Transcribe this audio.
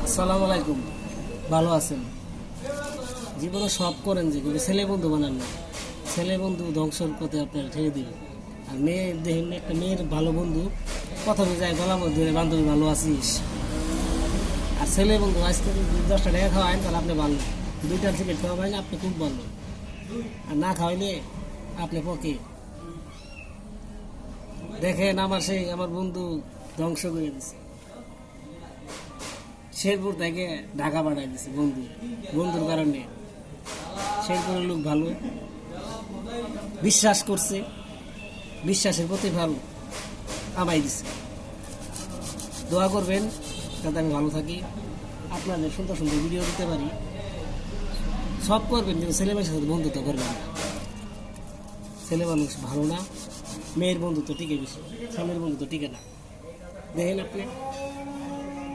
আসসালামু আলাইকুম। ভালো আছেন? জীবনে সব করেন যে কিন্তু ছেলে বন্ধু বানান না। ছেলে বন্ধু ধ্বংসর পথে আপনার ঠেলে দিবে। আর মেয়ে দেখেন, একটা মেয়ের ভালো বন্ধু প্রথমে যায় গলা ধরে, বান্ধবী ভালো আছিস। আর ছেলে বন্ধু আজকে যদি 10টা টাকা খাওয়াইন তাহলে আপনি ভালো, 2টা সিগারেট খাওয়াবেন আপনি খুব ভালো, আর না খাওয়াইলে আপনি পকে। দেখেন আমার বন্ধু ধ্বংস করে দিছে। শেরপুর থেকে ঢাকা পাঠাই দিছে বন্ধুর কারণে। শেরপুরের লোক ভালো, বিশ্বাস করছে, বিশ্বাসের প্রতিফল আমায় দিছে। দোয়া করবেন যাতে আমি ভালো থাকি, আপনাদের সুন্দর সুন্দর ভিডিও দিতে পারি। সব করবেন কিন্তু ছেলে মেয়ের সাথে বন্ধুত্ব করবেন না। ছেলে মানুষ ভালো না, মেয়ের বন্ধুত্ব টিকে বেশি, ছেলের বন্ধুত্ব টিকে না। দেখেন আপনি